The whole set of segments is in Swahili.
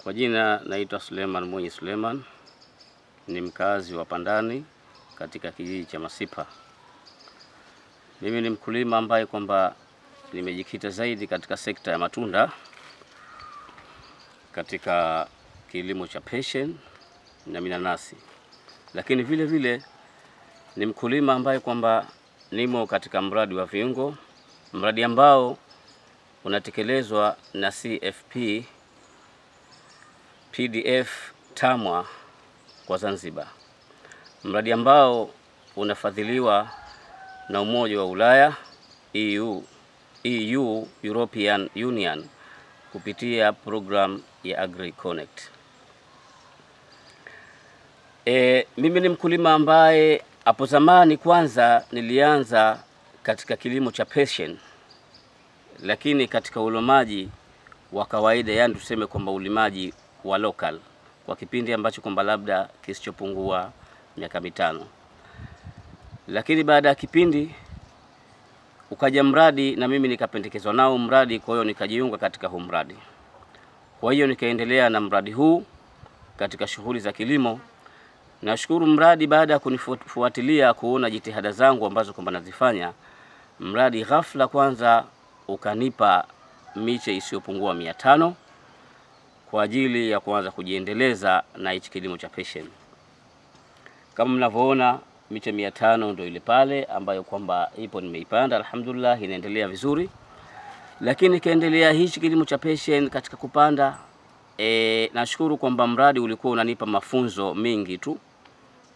Kwa jina naitwa Suleiman Mwinyi Suleiman, ni mkazi wa Pandani katika kijiji cha Masipa. Mimi ni mkulima ambaye kwamba nimejikita zaidi katika sekta ya matunda, katika kilimo cha passion na minanasi. Lakini vile vile ni mkulima ambaye kwamba nimo katika mradi wa viungo, mradi ambao unatekelezwa na CFP PDF TAMWA kwa Zanzibar. Mradi ambao unafadhiliwa na Umoja wa Ulaya, EU, European Union, kupitia program ya AgriConnect. Mimi ni mkulima ambaye hapo zamani kwanza nilianza katika kilimo cha passion, lakini katika ulimaji wa kawaida, yani tuseme kwamba ulimaji wa local, kwa kipindi ambacho kwamba labda kisichopungua miaka 5. Lakini baada ya kipindi ukaja mradi na mimi nikapendekezwa nao mradi, kwa hiyo nikajiunga katika huu mradi. Kwa hiyo nikaendelea na mradi huu katika shughuli za kilimo. Nashukuru mradi baada ya kunifuatilia kuona jitihada zangu ambazo kwamba nazifanya, mradi ghafla kwanza ukanipa miche isiyopungua 500 kwa ajili ya kuanza kujiendeleza na hichi kilimo cha passion. Kama mnavyoona miche 500 ndio ile pale ambayo kwamba ipo nimeipanda, alhamdulillah inaendelea vizuri. Lakini kaendelea hichi kilimo cha passion katika kupanda, nashukuru kwamba mradi ulikuwa unanipa mafunzo mengi tu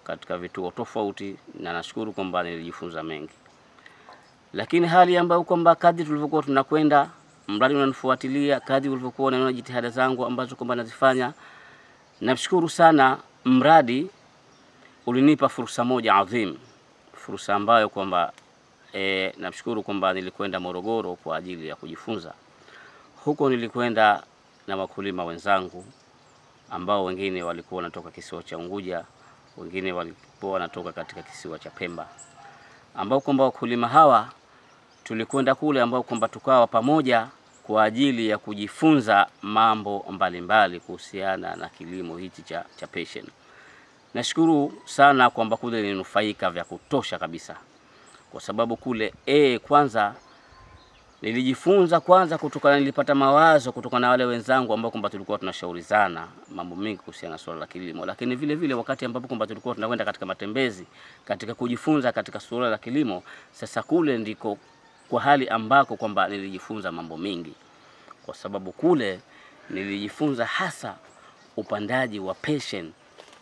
katika vituo tofauti, na nashukuru kwamba nilijifunza mengi. Lakini hali ambayo kwamba kadri tulivyokuwa tunakwenda, mradi unanifuatilia, kadri ulivyokuwa unaona jitihada zangu ambazo kwamba nazifanya, nashukuru sana mradi ulinipa fursa moja adhim, fursa ambayo kwamba nashukuru kwamba nilikwenda Morogoro kwa ajili ya kujifunza. Huko nilikwenda na wakulima wenzangu ambao wengine walikuwa wanatoka kisiwa cha Unguja, wengine walikuwa wanatoka katika kisiwa cha Pemba, ambao kwamba wakulima hawa tulikwenda kule, ambao kwamba tukawa pamoja kwa ajili ya kujifunza mambo mbalimbali kuhusiana na kilimo hichi cha passion. Nashukuru sana kwamba kule nilinufaika vya kutosha kabisa, kwa sababu kule kwanza nilijifunza kutokana, nilipata mawazo kutokana na wale wenzangu ambao kwamba tulikuwa tunashaurizana mambo mengi kuhusiana na swala la kilimo. Lakini vile vile wakati ambapo kwamba tulikuwa tunakwenda katika matembezi katika kujifunza katika swala la kilimo, sasa kule ndiko kwa hali ambako kwamba nilijifunza mambo mengi, kwa sababu kule nilijifunza hasa upandaji wa passion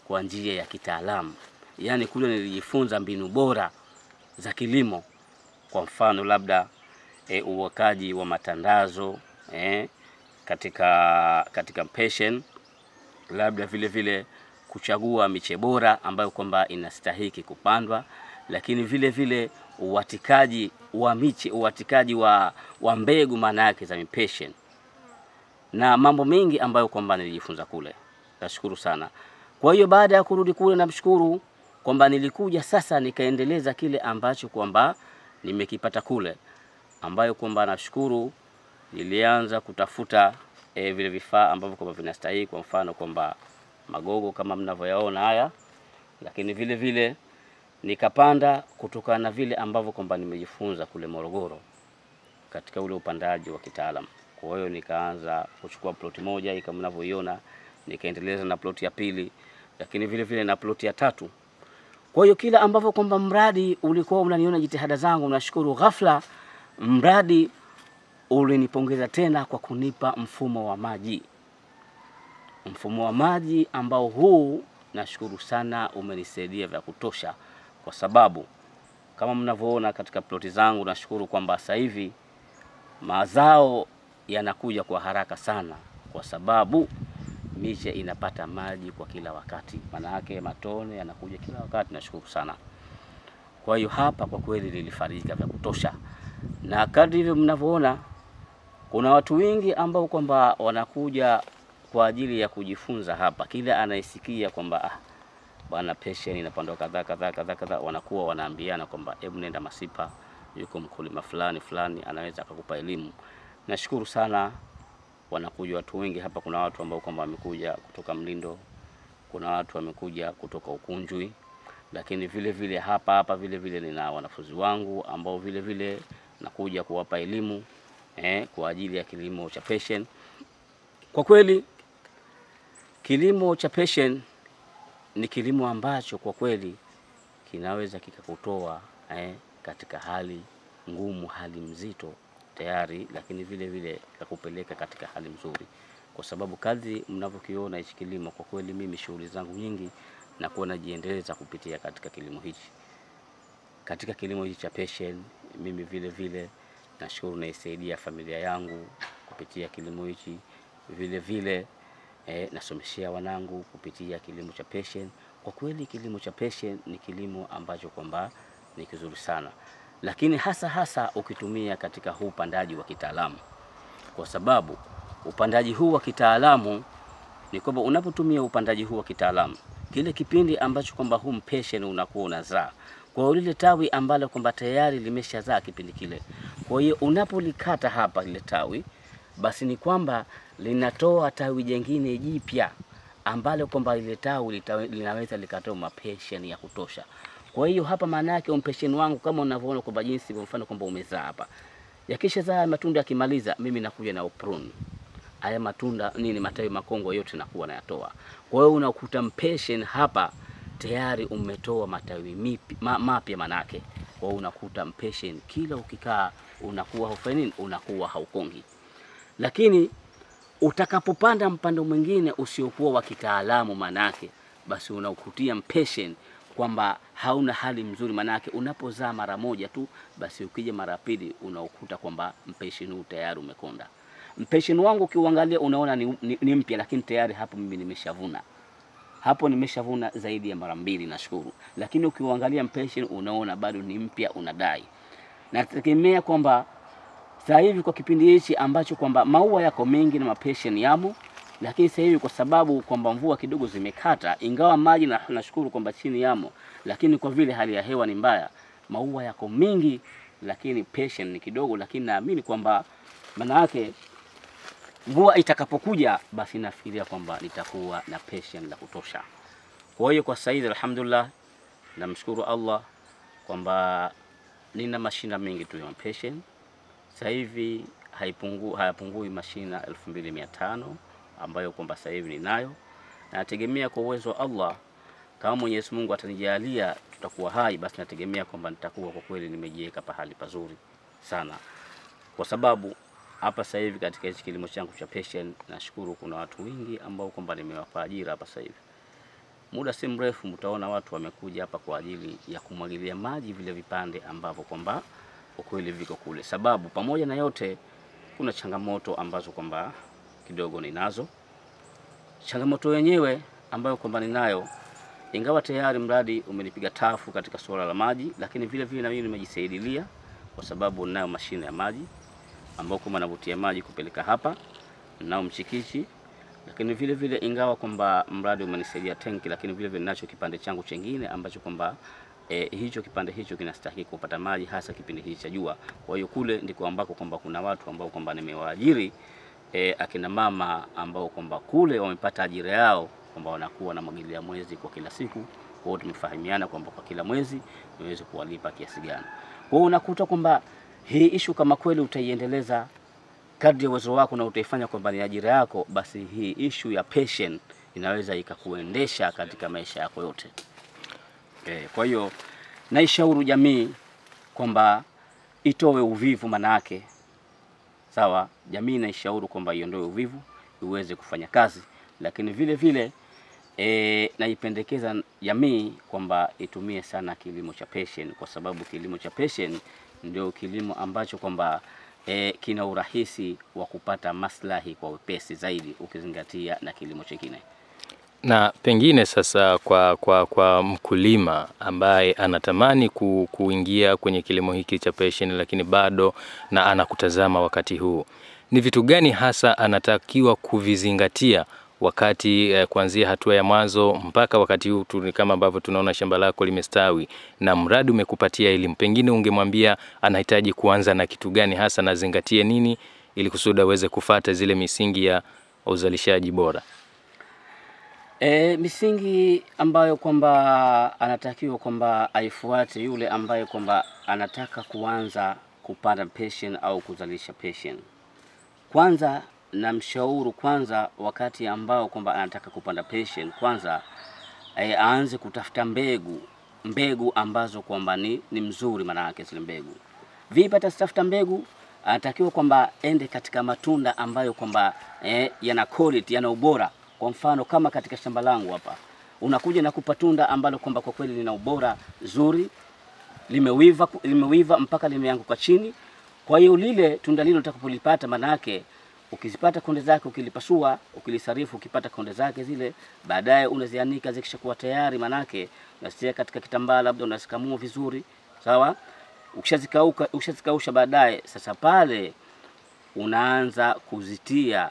kwa njia ya kitaalamu. Yani kule nilijifunza mbinu bora za kilimo, kwa mfano labda uwekaji wa matandazo katika passion, labda vile vile kuchagua miche bora ambayo kwamba inastahiki kupandwa, lakini vile vile uwatikaji wa miche, uwatikaji wa mbegu maana yake za passion, na mambo mengi ambayo kwamba nilijifunza kule. Nashukuru sana. Kwa hiyo baada ya kurudi kule, namshukuru kwamba nilikuja sasa nikaendeleza kile ambacho kwamba nimekipata kule, ambayo kwamba nashukuru nilianza kutafuta vile vifaa ambavyo kwamba vinastahili, kwa mfano kwamba magogo kama mnavyoyaona haya, lakini vile vile nikapanda kutokana na vile ambavyo kwamba nimejifunza kule Morogoro katika ule upandaji wa kitaalamu. Kwa hiyo nikaanza kuchukua ploti moja kama mnavyoiona, nikaendeleza na ploti ya pili, lakini vile vile na ploti ya 3. Kwa hiyo kila ambavyo kwamba mradi ulikuwa unaniona jitihada zangu, nashukuru ghafla mradi ulinipongeza tena kwa kunipa mfumo wa maji. Mfumo wa maji ambao huu nashukuru sana umenisaidia vya kutosha, kwa sababu kama mnavyoona katika ploti zangu, nashukuru kwamba sasa hivi mazao yanakuja kwa haraka sana, kwa sababu miche inapata maji kwa kila wakati. Maana yake matone yanakuja kila wakati. Nashukuru sana. Kwa hiyo hapa kwa kweli nilifarijika vya kutosha, na kadri hivyo mnavyoona kuna watu wengi ambao kwamba wanakuja kwa ajili ya kujifunza hapa. Kila anayesikia kwamba bwana passion inapandwa kadha, wanakuwa wanaambiana kwamba hebu nenda Masipa, yuko mkulima fulani anaweza akakupa elimu. Nashukuru sana wanakuja watu wengi hapa. Kuna watu ambao kwamba wamekuja kutoka Mlindo, kuna watu wamekuja kutoka Ukunjwi, lakini vile vile hapa vile vile nina wanafunzi wangu ambao vile vile nakuja kuwapa elimu kwa ajili ya kilimo cha passion. Kwa kweli kilimo cha passion ni kilimo ambacho kwa kweli kinaweza kikakutoa katika hali ngumu, hali mzito tayari, lakini vile vile kukupeleka katika hali nzuri, kwa sababu kazi mnavyokiona hichi kilimo, kwa kweli mimi shughuli zangu nyingi na kuona jiendeleza kupitia katika kilimo hichi. Katika kilimo hichi cha passion mimi vile vile nashukuru naisaidia familia yangu kupitia kilimo hichi, vile vile nasomeshia wanangu kupitia kilimo cha passion. Kwa kweli kilimo cha passion ni kilimo ambacho kwamba ni kizuri sana, lakini hasa ukitumia katika huu upandaji wa kitaalamu, kwa sababu upandaji huu wa kitaalamu ni kwamba unapotumia upandaji huu wa kitaalamu, kile kipindi ambacho kwamba huu passion unakuwa unazaa kwa lile tawi ambalo kwamba tayari limeshazaa kipindi kile. Kwa hiyo unapolikata hapa ile tawi, basi ni kwamba linatoa tawi jingine jipya ambalo kwamba ile tawi linaweza likatoa passion ya kutosha. Kwa hiyo hapa maana yake passion wangu kama unavyoona kwa jinsi, kwa mfano kwamba umezaa hapa, yakishazaa matunda yakimaliza, mimi nakuja na prune haya matunda matawi makongo yote nakuwa nayatoa. Kwa hiyo unakuta passion hapa tayari umetoa matawi mapya manake. Kwa hiyo unakuta passion kila ukikaa unakuwa haufanyi, unakuwa haukongi. Lakini utakapopanda mpando mwingine usiokuwa wa kitaalamu manake, basi unakutia passion kwamba hauna hali mzuri, manake unapozaa mara moja tu, basi ukija mara pili unakuta kwamba passion huu tayari umekonda. Passion wangu ukiangalia unaona ni mpya, lakini tayari hapo mimi nimeshavuna. Hapo nimeshavuna zaidi ya mara 2 nashukuru. Lakini ukiangalia passion unaona bado ni mpya, unadai. Nategemea kwamba sasa hivi kwa kipindi hichi ambacho kwamba maua yako mengi na passion yamo, lakini sasa hivi kwa sababu kwamba mvua kidogo zimekata, ingawa maji nashukuru kwamba chini yamo, lakini kwa vile hali ya hewa ni mbaya, maua yako mengi lakini passion ni kidogo. Lakini naamini kwamba maana yake mvua itakapokuja, basi nafikiria kwamba nitakuwa na passion la kutosha. Kwa hiyo kwa sasa alhamdulillah namshukuru Allah kwamba nina mashina mengi tu ya passion. Sasa hivi hayapungui mashina 2500 ambayo kwamba sasa hivi ninayo, na nategemea kwa uwezo wa Allah kama Mwenyezi Mungu atanijalia tutakuwa hai, basi nategemea kwamba nitakuwa kwa kweli nimejiweka pahali pazuri sana, kwa sababu hapa sasa hivi katika hichi kilimo changu cha passion nashukuru kuna watu wengi ambao kwamba nimewapa ajira hapa sasa hivi. Muda si mrefu mtaona watu wamekuja hapa kwa ajili ya kumwagilia maji vile vipande ambavyo kwamba ukweli viko kule. Sababu pamoja na yote kuna changamoto ambazo kwamba kidogo ninazo. Changamoto yenyewe ambayo kwamba ninayo, ingawa tayari mradi umenipiga tafu katika swala la maji, lakini vile vile na mimi nimejisaidilia kwa sababu ninayo mashine ya maji ambao kama navutia maji kupeleka hapa, nao mchikichi. Lakini vile vile ingawa kwamba mradi umenisaidia tanki, lakini vile vile ninacho kipande changu kingine ambacho kwamba hicho kipande hicho kinastahili kupata maji hasa kipindi hichi cha jua. Kwa hiyo kule ndiko ambako kwamba kuna watu ambao kwamba nimewaajiri akina mama ambao kwamba kule wamepata ajira yao kwamba wanakuwa na mwagilia mwezi kwa kila siku. Kwa hiyo tumefahamiana kwamba kwa kila mwezi niweze kuwalipa kiasi gani. Kwa hiyo unakuta kwamba hii issue kama kweli utaiendeleza kadri ya uwezo wako na utaifanya kwamba ni ajira yako, basi hii issue ya passion inaweza ikakuendesha katika maisha yako yote. Kwa hiyo naishauri jamii kwamba itoe uvivu manake. Sawa, jamii naishauri kwamba iondoe uvivu iweze kufanya kazi, lakini vile vile naipendekeza jamii kwamba itumie sana kilimo cha passion, kwa sababu kilimo cha passion ndio kilimo ambacho kwamba kina urahisi wa kupata maslahi kwa wepesi zaidi ukizingatia na kilimo kingine. Na pengine sasa kwa mkulima ambaye anatamani kuingia kwenye kilimo hiki cha passion lakini bado na anakutazama wakati huu, ni vitu gani hasa anatakiwa kuvizingatia wakati kuanzia hatua ya mwanzo mpaka wakati huu kama ambavyo tunaona shamba lako limestawi na mradi umekupatia elimu? Pengine ungemwambia anahitaji kuanza na kitu gani hasa, na zingatie nini ili kusudi aweze kufuata zile misingi ya uzalishaji bora? Misingi ambayo kwamba anatakiwa kwamba aifuate yule ambaye kwamba anataka kuanza kupanda passion au kuzalisha passion. Kwanza namshauri kwanza, wakati ambao kwamba anataka kupanda passion, kwanza aanze kutafuta mbegu ambazo kwamba ni mzuri. Maana yake zile mbegu vipi atatafuta mbegu? Anatakiwa kwamba ende katika matunda ambayo kwamba yana quality, yana ubora. Kwa mfano kama katika shamba langu hapa, unakuja na kupa tunda ambalo kwamba kwa kweli lina ubora zuri, limewiva mpaka limeanguka chini. Kwa hiyo lile tunda lile utakapolipata, manake ukizipata konde zake, ukilipasua, ukilisarifu, ukipata konde zake zile, baadaye unazianika zikishakuwa tayari, manake unazitia katika kitambaa, labda unasikamua vizuri, sawa. Ukishazikausha baadaye, sasa pale unaanza kuzitia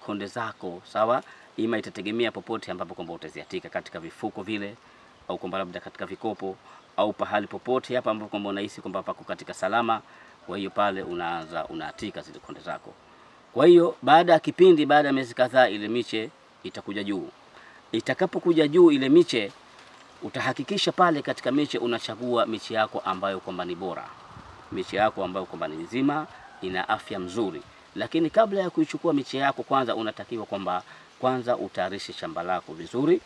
konde zako, sawa. Ima itategemea popote ambapo kwamba utaziatika, katika vifuko vile, au kwamba labda katika vikopo, au pahali popote hapa ambapo kwamba unahisi kwamba pako katika salama. Kwa hiyo pale unaanza unaatika zile konde zako. Kwa hiyo baada ya kipindi, baada ya miezi kadhaa, ile miche itakuja juu. Itakapokuja juu ile miche, utahakikisha pale katika miche unachagua miche yako ambayo kwamba ni bora, miche yako ambayo kwamba ni nzima, ina afya mzuri. Lakini kabla ya kuichukua miche yako, kwanza unatakiwa kwamba kwanza utayarishe shamba lako vizuri.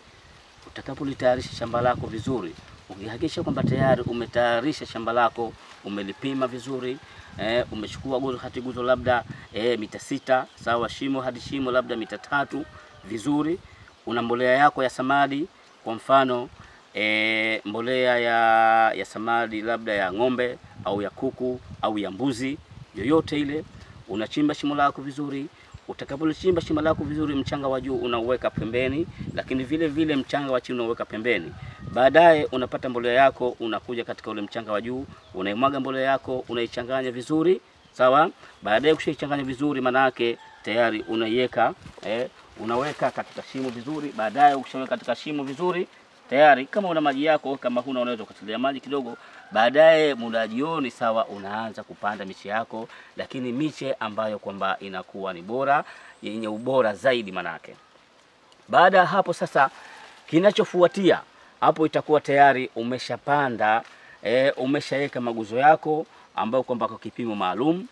Utakapolitayarisha shamba lako vizuri, ukihakikisha kwamba tayari umetayarisha shamba lako, umelipima vizuri, umechukua guzo labda mita 6, sawa, shimo hadi shimo labda mita 3 vizuri. Una mbolea yako ya samadi, kwa mfano mbolea ya samadi labda ya ng'ombe au ya kuku au ya mbuzi, yoyote ile. Unachimba shimo lako vizuri. Utakapochimba shimo lako vizuri, mchanga wa juu unauweka pembeni, lakini vile vile mchanga wa chini unauweka pembeni. Baadaye unapata mbolea yako, unakuja katika ule mchanga wa juu, unaimwaga mbolea yako, unaichanganya vizuri, sawa. Baadaye ukishaichanganya vizuri, manake tayari unaiweka unaweka katika shimo vizuri. Baadaye ukishaweka katika shimo vizuri, tayari kama una maji yako, kama huna unaweza kutilia maji kidogo. Baadaye muda jioni, sawa, unaanza kupanda miche yako, lakini miche ambayo kwamba inakuwa ni bora, yenye ubora zaidi. Manake baada ya hapo sasa, kinachofuatia hapo itakuwa tayari umeshapanda, umeshaweka maguzo yako ambayo kwamba kwa kipimo maalum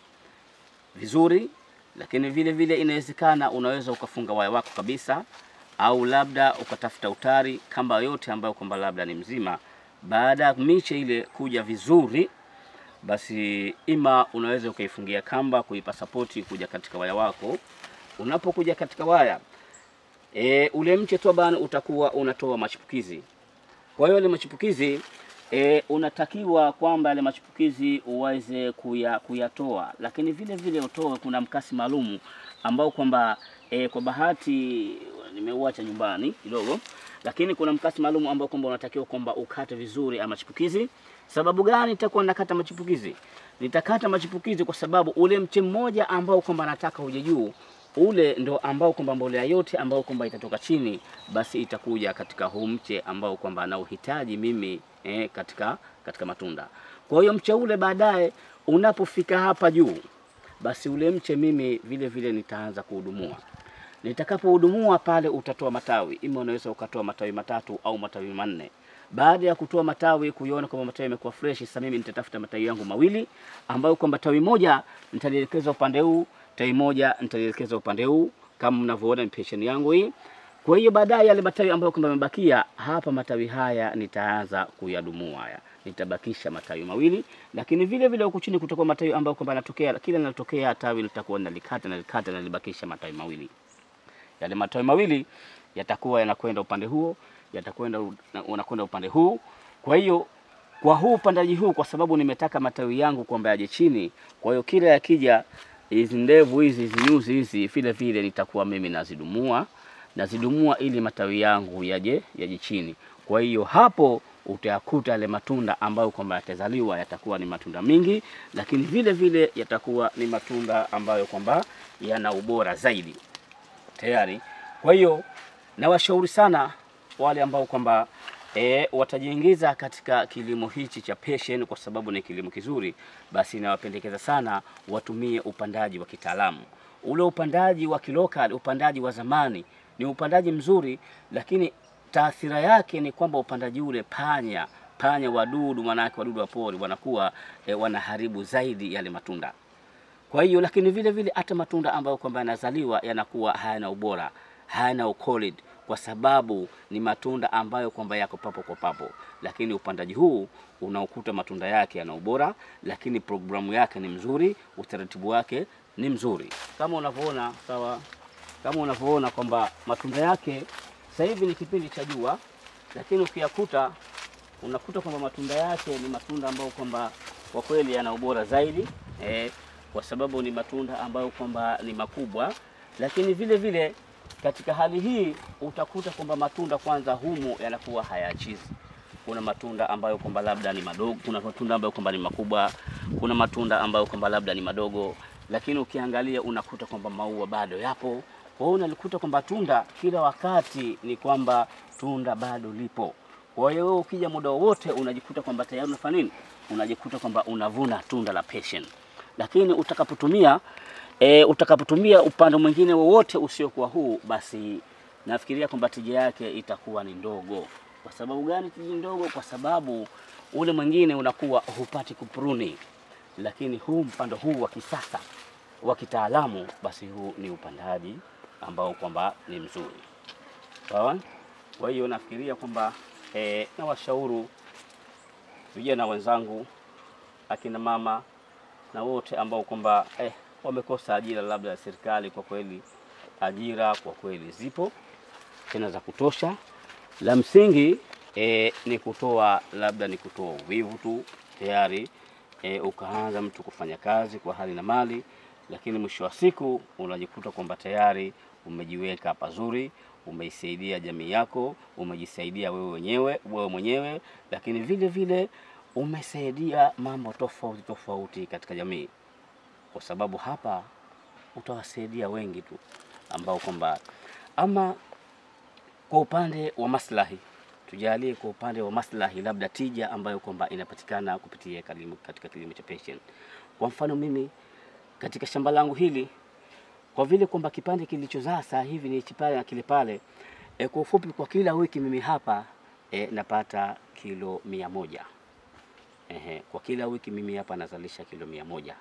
vizuri. Lakini vile vile inawezekana unaweza ukafunga waya wako kabisa, au labda ukatafuta utari, kamba yote ambayo kwamba labda ni mzima. Baada ya miche ile kuja vizuri, basi ima unaweza ukaifungia kamba kuipa support kuja katika waya wako. Unapokuja katika waya, ule mche tu bana utakuwa unatoa machipukizi. Kwa hiyo ile machipukizi unatakiwa kwamba ile machipukizi uweze kuyatoa, lakini vile vile utoe, kuna mkasi maalumu ambao kwamba kwa bahati nimeuacha nyumbani kidogo, lakini kuna mkasi maalumu ambao kwamba unatakiwa kwamba ukate vizuri ama machipukizi. Sababu gani nitakuwa nakata machipukizi? Nitakata machipukizi kwa sababu ule mche mmoja ambao kwamba nataka uje juu, ule ndo ambao kwamba mbolea yote ambao kwamba itatoka chini, basi itakuja katika huu mche ambao kwamba na uhitaji mimi katika matunda. Kwa hiyo mche ule baadaye unapofika hapa juu, basi ule mche mimi vile vile nitaanza kuhudumua. Nitakapohudumua pale utatoa matawi, ima unaweza ukatoa matawi 3 au matawi 4. Baada ya kutoa matawi, kuiona kama matawi yamekuwa fresh, sasa mimi nitatafuta matawi yangu mawili ambayo kwamba tawi moja nitalielekeza upande huu, tawi moja nitalielekeza upande huu, kama mnavyoona impression yangu hii. Kwa hiyo baadaye yale matawi ambayo kwamba yamebakia hapa, matawi haya nitaanza kuyadumua haya. Nitabakisha matawi mawili, lakini vile vile huko chini kutakuwa matawi ambayo kwamba yanatokea, kila linalotokea tawi litakuwa nalikata na libakisha matawi mawili. Yale matawi mawili yatakuwa yanakwenda upande huo, unakwenda upande huu. Kwa hiyo kwa huu upandaji huu, kwa sababu nimetaka matawi yangu kwamba yaje chini, kwa hiyo kila yakija hizi ndevu hizi nyuzi hizi vile vile nitakuwa mimi nazidumua ili matawi yangu yaje chini. Kwa hiyo hapo utayakuta yale matunda ambayo kwamba yatazaliwa yatakuwa ni matunda mingi, lakini vile vile yatakuwa ni matunda ambayo kwamba yana ubora zaidi tayari. Kwa hiyo nawashauri sana wale ambao kwamba watajiingiza katika kilimo hichi cha passion, kwa sababu ni kilimo kizuri, basi nawapendekeza sana watumie upandaji wa kitaalamu. Ule upandaji wa kilokal, upandaji wa zamani ni upandaji mzuri, lakini taathira yake ni kwamba upandaji ule panya wadudu, manake wadudu wa pori wanakuwa wanaharibu zaidi yale matunda. Kwa hiyo lakini vile vile hata matunda ambayo kwamba yanazaliwa yanakuwa hayana ubora, hayana ukolid, kwa sababu ni matunda ambayo kwamba yako papo kwa papo. Lakini upandaji huu unaokuta matunda yake yana ubora, lakini programu yake ni mzuri, utaratibu wake ni mzuri. Kama unavyoona, sawa, kama unavyoona kwamba matunda yake sasa hivi ni kipindi cha jua, lakini ukiyakuta unakuta kwamba matunda yake ni matunda ambayo kwamba kwa kweli yana ubora zaidi, kwa sababu ni matunda ambayo kwamba ni makubwa. Lakini vile vile katika hali hii utakuta kwamba matunda kwanza humu yanakuwa hayachizi. Kuna matunda ambayo kwamba labda ni madogo, kuna matunda ambayo kwamba ni makubwa, kuna matunda ambayo kwamba labda ni madogo, lakini ukiangalia unakuta kwamba maua bado yapo. Kwa hiyo unalikuta kwamba tunda kila wakati ni kwamba tunda bado lipo. Kwa hiyo wewe ukija muda wote unajikuta kwamba tayari unafanya nini? Unajikuta kwamba unavuna tunda la passion. Lakini utakapotumia upande mwingine wowote usiokuwa huu, basi nafikiria kwamba tija yake itakuwa ni ndogo. Kwa sababu gani tija ndogo? Kwa sababu ule mwingine unakuwa hupati kupruni. Lakini huu mpando huu wa kisasa wa kitaalamu, basi huu ni upandaji ambao kwamba ni mzuri. Sawa? Kwa hiyo nafikiria kwamba na washauri vijana wenzangu, akina mama na wote ambao kwamba wamekosa ajira labda ya serikali, kwa kweli ajira kwa kweli zipo tena za kutosha. La msingi ni kutoa uvivu tu, tayari ukaanza mtu kufanya kazi kwa hali na mali, lakini mwisho wa siku unajikuta kwamba tayari umejiweka pazuri, umeisaidia jamii yako, umejisaidia wewe mwenyewe, lakini vile vile umesaidia mambo tofauti katika jamii. Kwa sababu hapa utawasaidia wengi tu ambao kwamba, ama kwa upande wa maslahi, tujalie kwa upande wa maslahi labda tija ambayo kwamba inapatikana kupitia katika kilimo cha passion. Kwa mfano mimi katika shamba langu hili, kwa vile kwamba kipande kilichozaa saa hivi ni chipale na kile pale, kwa ufupi kwa kila wiki mimi hapa napata kilo 100. Kwa kila wiki mimi hapa nazalisha kilo 100.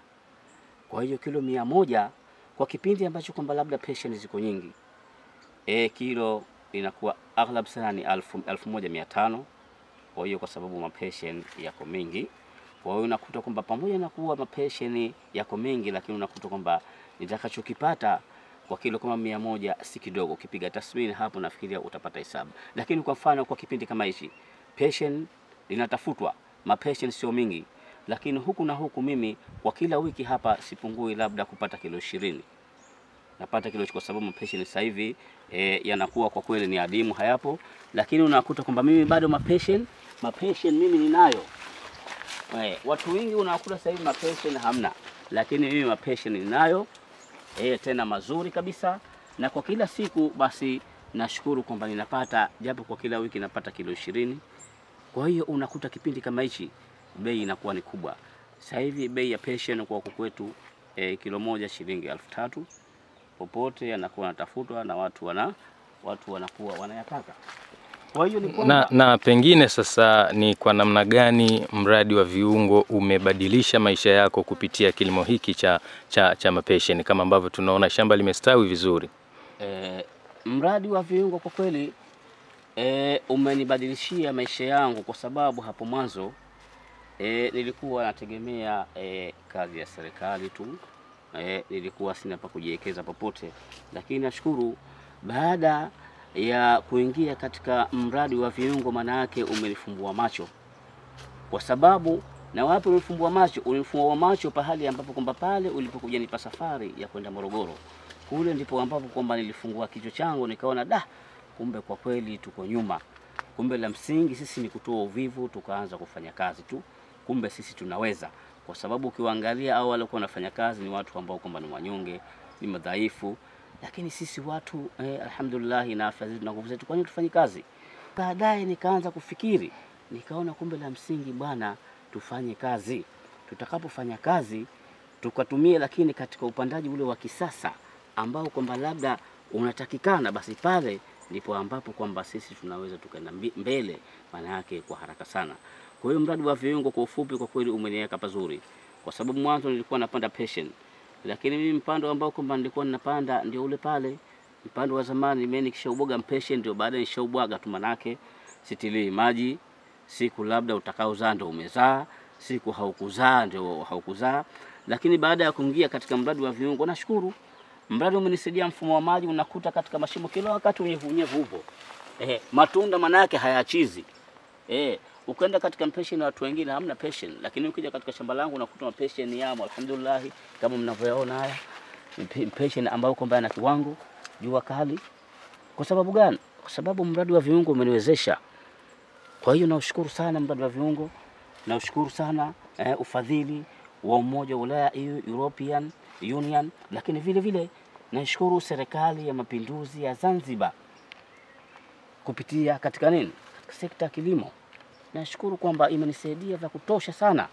Kwa hiyo kilo 100 kwa kipindi ambacho kwamba labda passion ziko nyingi, kilo inakuwa aghlab sana ni 1500. Kwa hiyo kwa sababu mapassion yako mengi, kwa hiyo unakuta kwamba pamoja na kuwa mapassion yako mengi, lakini unakuta kwamba nitakachokipata kwa kilo kama 100 si kidogo. Ukipiga tasmini hapo nafikiria utapata hesabu. Lakini kwa mfano kwa kipindi kama hichi passion linatafutwa, mapassion sio mingi, lakini huku na huku mimi kwa kila wiki hapa sipungui labda kupata kilo 20. Napata kilo, kwa sababu mapassion sasa hivi yanakuwa kwa kweli ni adimu, hayapo. Lakini unakuta kwamba mimi bado mapassion mimi ninayo. Watu wengi unakuta sasa hivi mapassion hamna, lakini mimi mapassion ninayo tena mazuri kabisa. Na kwa kila siku basi nashukuru kwamba ninapata, japo kwa kila wiki napata kilo 20. Kwa hiyo unakuta kipindi kama hichi bei inakuwa ni kubwa. Sasa hivi bei ya passion kwa kwetu kilo moja shilingi 3000. Popote yanakuwa yanatafutwa na watu wanakuwa wanayataka. Kwa hiyo ni kwamba na pengine sasa ni kwa namna gani mradi wa viungo umebadilisha maisha yako kupitia kilimo hiki cha mapassion, kama ambavyo tunaona shamba limestawi vizuri? Mradi wa viungo kwa kweli umenibadilishia maisha yangu, kwa sababu hapo mwanzo nilikuwa nategemea kazi ya serikali tu, nilikuwa sina pa kujiwekeza popote. Lakini nashukuru baada ya kuingia katika mradi wa viungo, maana yake umenifumbua macho. Kwa sababu na wapi umenifumbua macho? Umenifumbua macho pahali ambapo kwamba pale ulipokuja nipa safari ya kwenda Morogoro, kule ndipo ambapo kwamba nilifungua kichwa changu, nikaona kumbe kwa kweli tuko nyuma. Kumbe la msingi sisi ni kutoa uvivu, tukaanza kufanya kazi tu. Kumbe sisi tunaweza, kwa sababu ukiwaangalia au wale walikuwa wanafanya kazi ni watu ambao kwamba ni wanyonge, ni madhaifu, lakini sisi watu alhamdulillah na afya zetu na nguvu zetu, kwa nini tufanye kazi? Baadaye nikaanza kufikiri, nikaona kumbe la msingi bwana, tufanye kazi. Tutakapofanya kazi tukatumie, lakini katika upandaji ule wa kisasa ambao kwamba labda unatakikana, basi pale ndipo ambapo kwamba sisi tunaweza tukaenda mbele, maana yake kwa haraka sana. Kwa hiyo mradi wa viungo kwa ufupi, kwa kweli umeniweka pazuri, kwa sababu mwanzo nilikuwa napanda passion, lakini mimi mpando ambao kwamba nilikuwa ninapanda ndio ule pale mpando wa zamani. Mimi nikishauboga passion ndio baadaye nishaubwaga tu, manake sitilii maji. Siku labda utakaozaa ndio umezaa, siku haukuzaa ndio haukuzaa. Lakini baada ya kuingia katika mradi wa viungo, nashukuru mradi umenisaidia. Mfumo wa maji unakuta katika mashimo kila wakati unyevu upo. Matunda manake hayachizi. Ukaenda katika passion na watu wengine hamna passion, lakini ukija katika shamba langu unakuta passion yamo, alhamdulillah, kama mnavyoona haya passion ambayo kwamba yana kiwango, jua kali. Kwa sababu gani? Kwa sababu mradi wa viungo umeniwezesha. Kwa hiyo naushukuru sana mradi wa viungo, naushukuru sana ufadhili wa Umoja wa Ulaya, European Union, lakini vile vile naishukuru serikali ya Mapinduzi ya Zanzibar kupitia katika nini? Sekta ya kilimo. Nashukuru kwamba imenisaidia vya kutosha sana,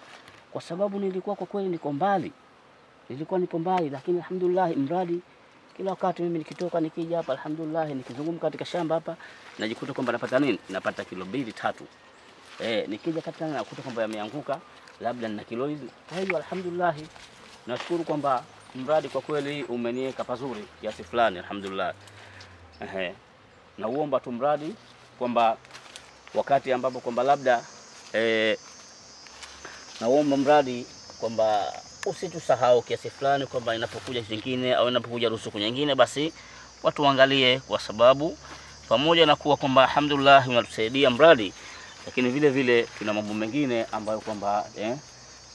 kwa sababu nilikuwa kwa kweli nipo mbali, lakini alhamdulillah mradi kila wakati mimi nikitoka nikija hapa, alhamdulillah nikizunguka katika shamba hapa najikuta kwamba napata nini? Napata kilo 2-3. Nikija katika nakuta kwamba yameanguka labda na kilo hizi. Kwa hiyo alhamdulillah nashukuru kwamba mradi kwa kweli umeniweka pazuri kiasi fulani, alhamdulillah. Naomba tu mradi kwamba wakati ambapo kwamba labda naomba mradi kwamba usitusahau kiasi fulani, kwamba inapokuja kingine au inapokuja ruzuku nyingine, basi watu waangalie, kwa sababu pamoja na kuwa kwamba alhamdulillah unatusaidia mradi, lakini vile vile tuna mambo mengine ambayo kwamba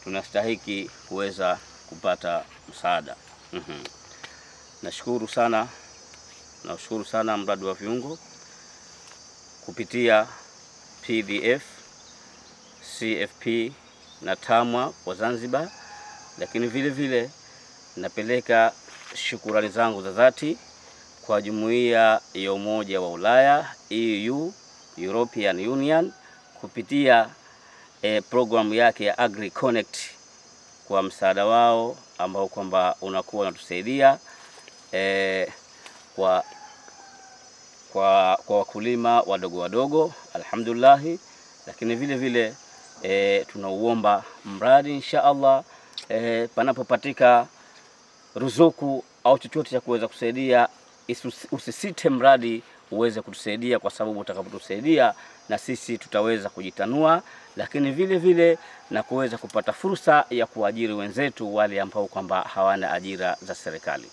tunastahiki kuweza kupata msaada. Nashukuru sana mradi wa viungo kupitia PDF, CFP na TAMWA kwa Zanzibar, lakini vile vile napeleka shukurani zangu za dhati kwa Jumuiya ya Umoja wa Ulaya, EU, European Union, kupitia programu yake ya AgriConnect kwa msaada wao ambao kwamba unakuwa unatusaidia kwa wakulima wadogo alhamdulillah. Lakini vile vile tunauomba mradi insha Allah, panapopatika ruzuku au chochote cha kuweza kusaidia, usisite mradi uweze kutusaidia, kwa sababu utakapotusaidia na sisi tutaweza kujitanua, lakini vile vile na kuweza kupata fursa ya kuajiri wenzetu wale ambao kwamba hawana ajira za serikali.